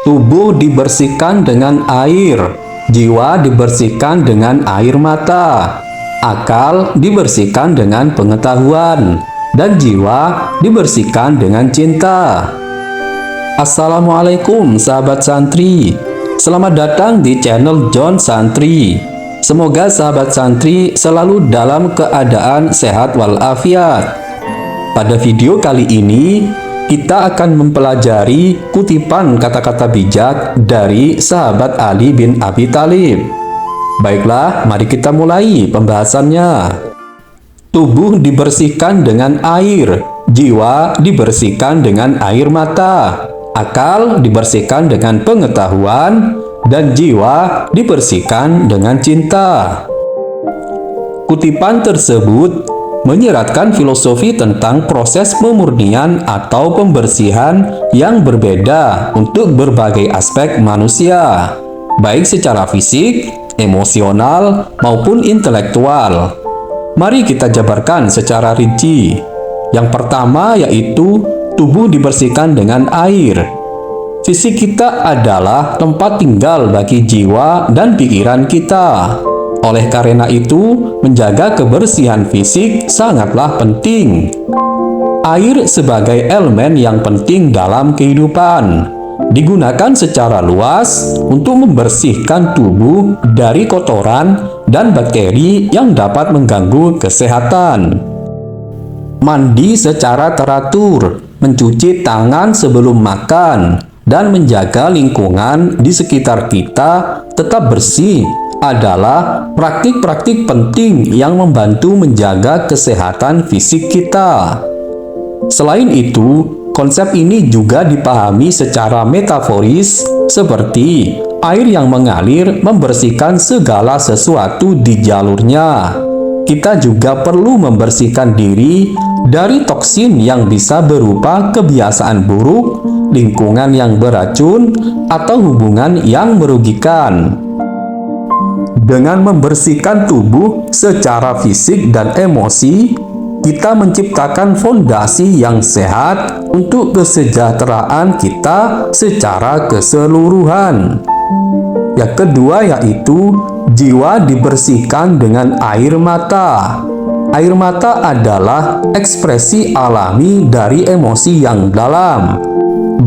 Tubuh dibersihkan dengan air, jiwa dibersihkan dengan air mata, akal dibersihkan dengan pengetahuan, dan jiwa dibersihkan dengan cinta. Assalamualaikum sahabat santri, selamat datang di channel John Santri. Semoga sahabat santri selalu dalam keadaan sehat walafiat. Pada video kali ini, kita akan mempelajari kutipan kata-kata bijak dari sahabat Ali bin Abi Thalib. Baiklah, mari kita mulai pembahasannya. Tubuh dibersihkan dengan air, jiwa dibersihkan dengan air mata, akal dibersihkan dengan pengetahuan, dan jiwa dibersihkan dengan cinta. Kutipan tersebut menyeratkan filosofi tentang proses pemurnian atau pembersihan yang berbeda untuk berbagai aspek manusia, baik secara fisik, emosional, maupun intelektual. Mari kita jabarkan secara rinci. Yang pertama yaitu tubuh dibersihkan dengan air. Fisik kita adalah tempat tinggal bagi jiwa dan pikiran kita. Oleh karena itu, menjaga kebersihan fisik sangatlah penting. Air sebagai elemen yang penting dalam kehidupan, digunakan secara luas untuk membersihkan tubuh dari kotoran dan bakteri yang dapat mengganggu kesehatan. Mandi secara teratur, mencuci tangan sebelum makan, dan menjaga lingkungan di sekitar kita tetap bersih adalah praktik-praktik penting yang membantu menjaga kesehatan fisik kita. Selain itu, konsep ini juga dipahami secara metaforis seperti air yang mengalir membersihkan segala sesuatu di jalurnya. Kita juga perlu membersihkan diri dari toksin yang bisa berupa kebiasaan buruk, lingkungan yang beracun, atau hubungan yang merugikan. Dengan membersihkan tubuh secara fisik dan emosi, kita menciptakan fondasi yang sehat untuk kesejahteraan kita secara keseluruhan. Yang kedua yaitu jiwa dibersihkan dengan air mata. Air mata adalah ekspresi alami dari emosi yang dalam,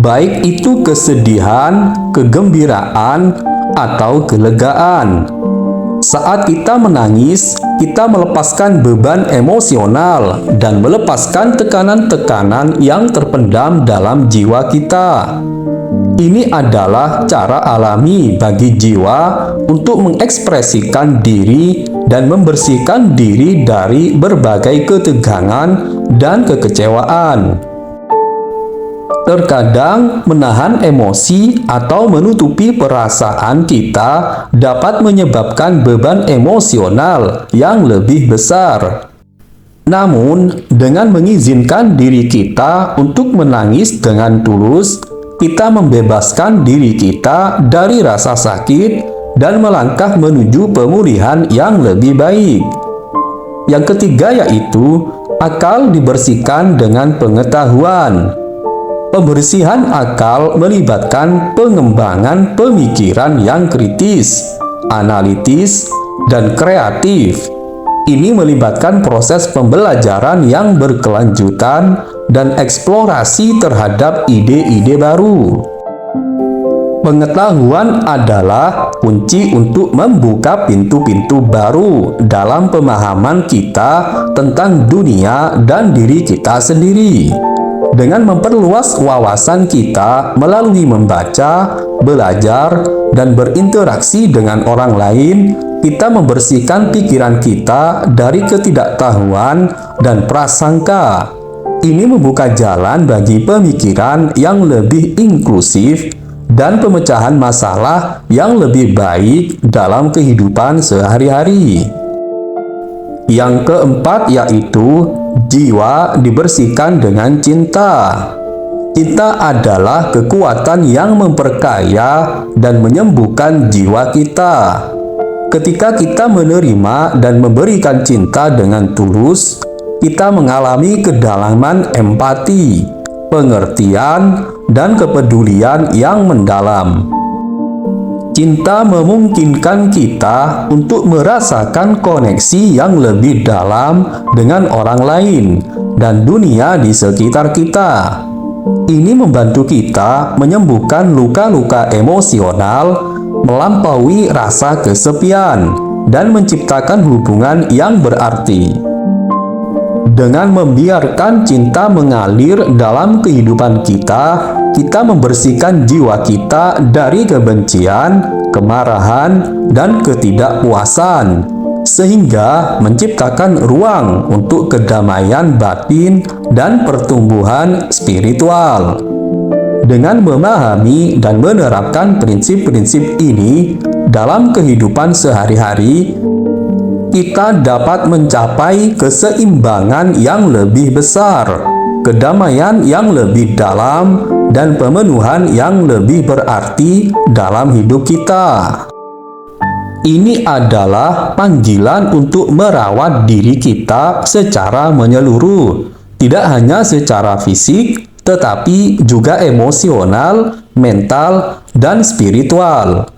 baik itu kesedihan, kegembiraan, atau kelegaan. Saat kita menangis, kita melepaskan beban emosional dan melepaskan tekanan-tekanan yang terpendam dalam jiwa kita. Ini adalah cara alami bagi jiwa untuk mengekspresikan diri dan membersihkan diri dari berbagai ketegangan dan kekecewaan. Terkadang menahan emosi atau menutupi perasaan kita dapat menyebabkan beban emosional yang lebih besar. Namun, dengan mengizinkan diri kita untuk menangis dengan tulus, kita membebaskan diri kita dari rasa sakit dan melangkah menuju pemulihan yang lebih baik. Yang ketiga yaitu akal dibersihkan dengan pengetahuan. Pembersihan akal melibatkan pengembangan pemikiran yang kritis, analitis, dan kreatif. Ini melibatkan proses pembelajaran yang berkelanjutan dan eksplorasi terhadap ide-ide baru. Pengetahuan adalah kunci untuk membuka pintu-pintu baru dalam pemahaman kita tentang dunia dan diri kita sendiri. Dengan memperluas wawasan kita melalui membaca, belajar, dan berinteraksi dengan orang lain, kita membersihkan pikiran kita dari ketidaktahuan dan prasangka. Ini membuka jalan bagi pemikiran yang lebih inklusif dan pemecahan masalah yang lebih baik dalam kehidupan sehari-hari. Yang keempat yaitu jiwa dibersihkan dengan cinta. Cinta adalah kekuatan yang memperkaya dan menyembuhkan jiwa kita. Ketika kita menerima dan memberikan cinta dengan tulus, kita mengalami kedalaman empati, pengertian, dan kepedulian yang mendalam. Cinta memungkinkan kita untuk merasakan koneksi yang lebih dalam dengan orang lain dan dunia di sekitar kita. Ini membantu kita menyembuhkan luka-luka emosional, melampaui rasa kesepian, dan menciptakan hubungan yang berarti. Dengan membiarkan cinta mengalir dalam kehidupan kita, kita membersihkan jiwa kita dari kebencian, kemarahan, dan ketidakpuasan, sehingga menciptakan ruang untuk kedamaian batin dan pertumbuhan spiritual. Dengan memahami dan menerapkan prinsip-prinsip ini dalam kehidupan sehari-hari, kita dapat mencapai keseimbangan yang lebih besar, kedamaian yang lebih dalam, dan pemenuhan yang lebih berarti dalam hidup kita. Ini adalah panggilan untuk merawat diri kita secara menyeluruh, tidak hanya secara fisik, tetapi juga emosional, mental, dan spiritual.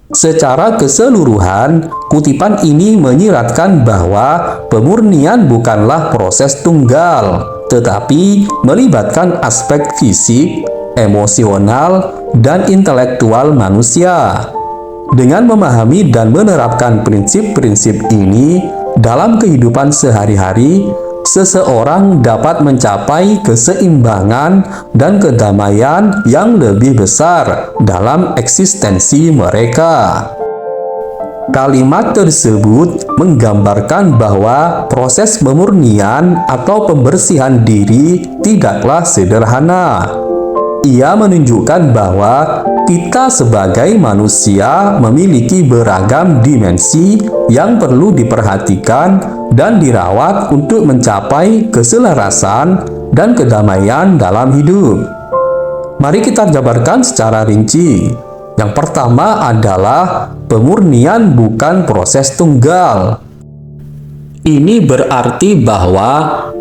Secara keseluruhan, kutipan ini menyiratkan bahwa pemurnian bukanlah proses tunggal, tetapi melibatkan aspek fisik, emosional, dan intelektual manusia. Dengan memahami dan menerapkan prinsip-prinsip ini dalam kehidupan sehari-hari, seseorang dapat mencapai keseimbangan dan kedamaian yang lebih besar dalam eksistensi mereka. Kalimat tersebut menggambarkan bahwa proses pemurnian atau pembersihan diri tidaklah sederhana. Ia menunjukkan bahwa kita sebagai manusia memiliki beragam dimensi yang perlu diperhatikan dan dirawat untuk mencapai keselarasan dan kedamaian dalam hidup. Mari kita jabarkan secara rinci. Yang pertama adalah pemurnian bukan proses tunggal. Ini berarti bahwa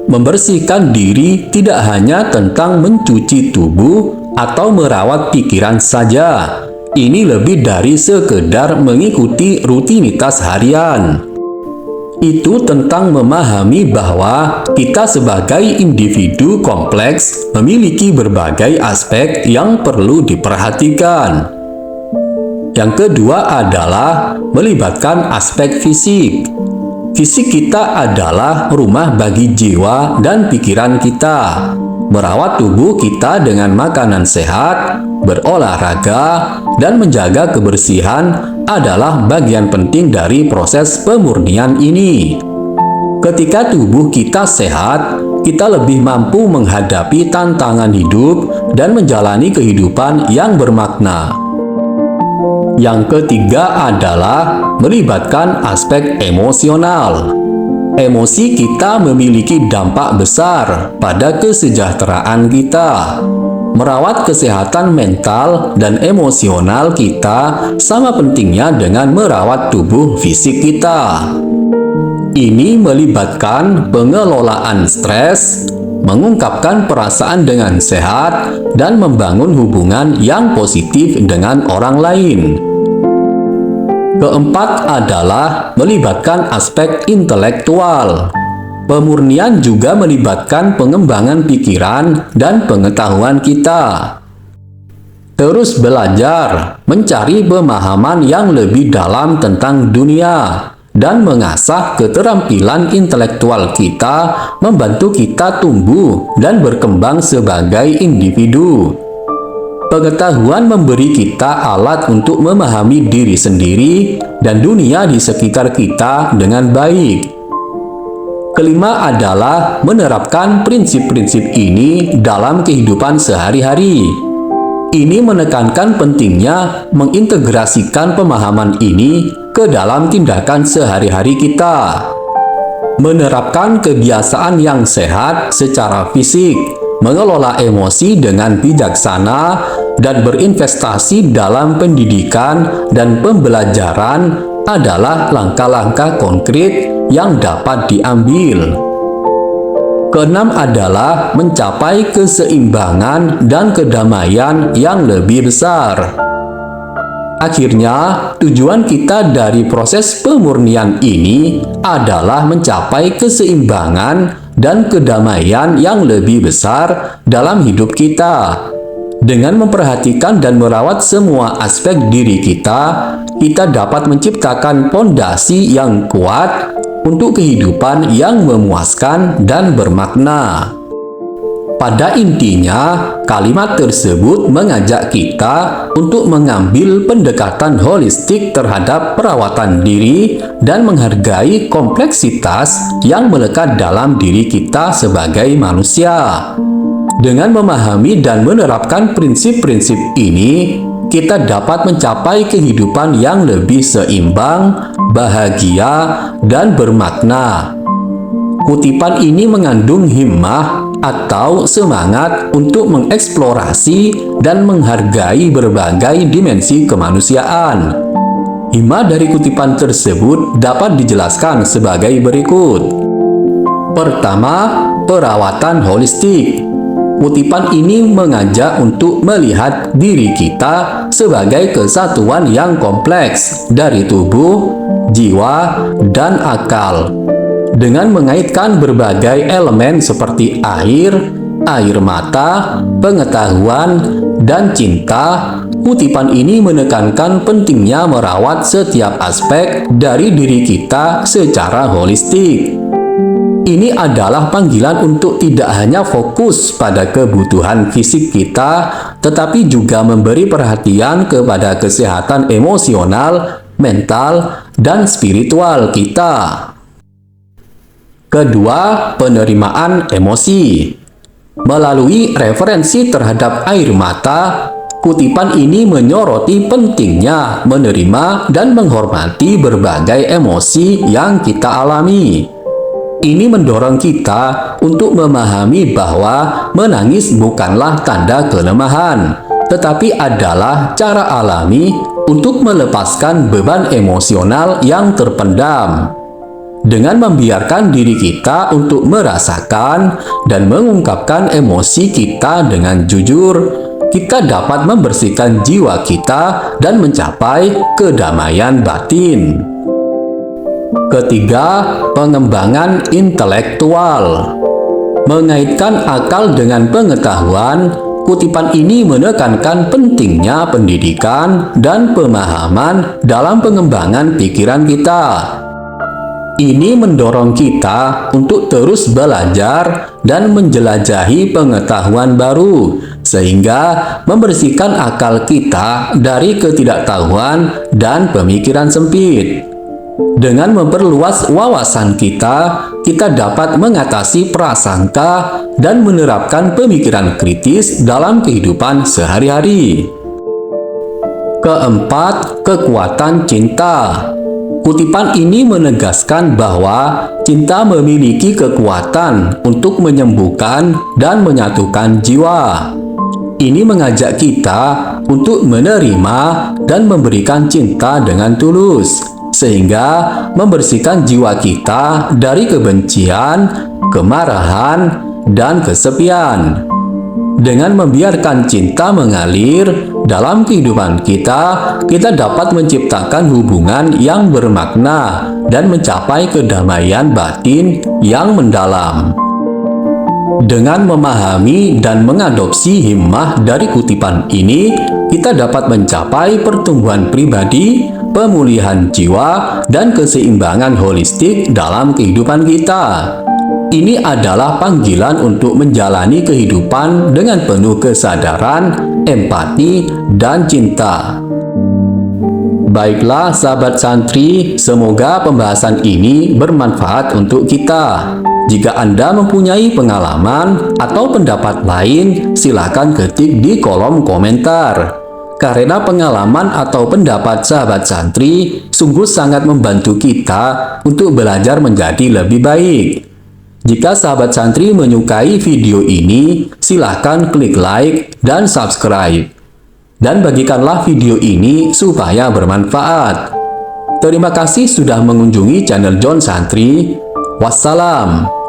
membersihkan diri tidak hanya tentang mencuci tubuh atau merawat pikiran saja. Ini lebih dari sekedar mengikuti rutinitas harian. Itu tentang memahami bahwa kita sebagai individu kompleks memiliki berbagai aspek yang perlu diperhatikan. Yang kedua adalah melibatkan aspek fisik. Fisik kita adalah rumah bagi jiwa dan pikiran kita. Merawat tubuh kita dengan makanan sehat, berolahraga, dan menjaga kebersihan adalah bagian penting dari proses pemurnian ini. Ketika tubuh kita sehat, kita lebih mampu menghadapi tantangan hidup dan menjalani kehidupan yang bermakna. Yang ketiga adalah melibatkan aspek emosional. Emosi kita memiliki dampak besar pada kesejahteraan kita. Merawat kesehatan mental dan emosional kita sama pentingnya dengan merawat tubuh fisik kita. Ini melibatkan pengelolaan stres, mengungkapkan perasaan dengan sehat, dan membangun hubungan yang positif dengan orang lain. Keempat adalah melibatkan aspek intelektual. Pemurnian juga melibatkan pengembangan pikiran dan pengetahuan kita. Terus belajar, mencari pemahaman yang lebih dalam tentang dunia, dan mengasah keterampilan intelektual kita membantu kita tumbuh dan berkembang sebagai individu. Pengetahuan memberi kita alat untuk memahami diri sendiri dan dunia di sekitar kita dengan baik. Kelima adalah menerapkan prinsip-prinsip ini dalam kehidupan sehari-hari. Ini menekankan pentingnya mengintegrasikan pemahaman ini ke dalam tindakan sehari-hari kita. Menerapkan kebiasaan yang sehat secara fisik, mengelola emosi dengan bijaksana, dan berinvestasi dalam pendidikan dan pembelajaran adalah langkah-langkah konkret yang dapat diambil. Keenam adalah mencapai keseimbangan dan kedamaian yang lebih besar. Akhirnya, tujuan kita dari proses pemurnian ini adalah mencapai keseimbangan dan kedamaian yang lebih besar dalam hidup kita. Dengan memperhatikan dan merawat semua aspek diri kita, kita dapat menciptakan fondasi yang kuat untuk kehidupan yang memuaskan dan bermakna. Pada intinya, kalimat tersebut mengajak kita untuk mengambil pendekatan holistik terhadap perawatan diri dan menghargai kompleksitas yang melekat dalam diri kita sebagai manusia. Dengan memahami dan menerapkan prinsip-prinsip ini, kita dapat mencapai kehidupan yang lebih seimbang, bahagia, dan bermakna. Kutipan ini mengandung himmah atau semangat untuk mengeksplorasi dan menghargai berbagai dimensi kemanusiaan. Himmah dari kutipan tersebut dapat dijelaskan sebagai berikut. Pertama, perawatan holistik. Kutipan ini mengajak untuk melihat diri kita sebagai kesatuan yang kompleks dari tubuh, jiwa, dan akal. Dengan mengaitkan berbagai elemen seperti air mata, pengetahuan, dan cinta, kutipan ini menekankan pentingnya merawat setiap aspek dari diri kita secara holistik. Ini adalah panggilan untuk tidak hanya fokus pada kebutuhan fisik kita, tetapi juga memberi perhatian kepada kesehatan emosional, mental, dan spiritual kita. Kedua, penerimaan emosi. Melalui referensi terhadap air mata, kutipan ini menyoroti pentingnya menerima dan menghormati berbagai emosi yang kita alami. Ini mendorong kita untuk memahami bahwa menangis bukanlah tanda kelemahan, tetapi adalah cara alami untuk melepaskan beban emosional yang terpendam. Dengan membiarkan diri kita untuk merasakan dan mengungkapkan emosi kita dengan jujur, kita dapat membersihkan jiwa kita dan mencapai kedamaian batin. Ketiga, pengembangan intelektual. Mengaitkan akal dengan pengetahuan, kutipan ini menekankan pentingnya pendidikan dan pemahaman dalam pengembangan pikiran kita. Ini mendorong kita untuk terus belajar dan menjelajahi pengetahuan baru, sehingga membersihkan akal kita dari ketidaktahuan dan pemikiran sempit. Dengan memperluas wawasan kita dapat mengatasi prasangka dan menerapkan pemikiran kritis dalam kehidupan sehari-hari. Keempat, kekuatan cinta. Kutipan ini menegaskan bahwa cinta memiliki kekuatan untuk menyembuhkan dan menyatukan jiwa. Ini mengajak kita untuk menerima dan memberikan cinta dengan tulus, sehingga membersihkan jiwa kita dari kebencian, kemarahan, dan kesepian. Dengan membiarkan cinta mengalir dalam kehidupan kita dapat menciptakan hubungan yang bermakna dan mencapai kedamaian batin yang mendalam. Dengan memahami dan mengadopsi himmah dari kutipan ini, kita dapat mencapai pertumbuhan pribadi, pemulihan jiwa, dan keseimbangan holistik dalam kehidupan kita. Ini adalah panggilan untuk menjalani kehidupan dengan penuh kesadaran, empati, dan cinta. Baiklah sahabat santri, semoga pembahasan ini bermanfaat untuk kita. Jika Anda mempunyai pengalaman atau pendapat lain, silakan ketik di kolom komentar. Karena pengalaman atau pendapat sahabat santri sungguh sangat membantu kita untuk belajar menjadi lebih baik. Jika sahabat santri menyukai video ini, silakan klik like dan subscribe. Dan bagikanlah video ini supaya bermanfaat. Terima kasih sudah mengunjungi channel John Santri. Wassalam.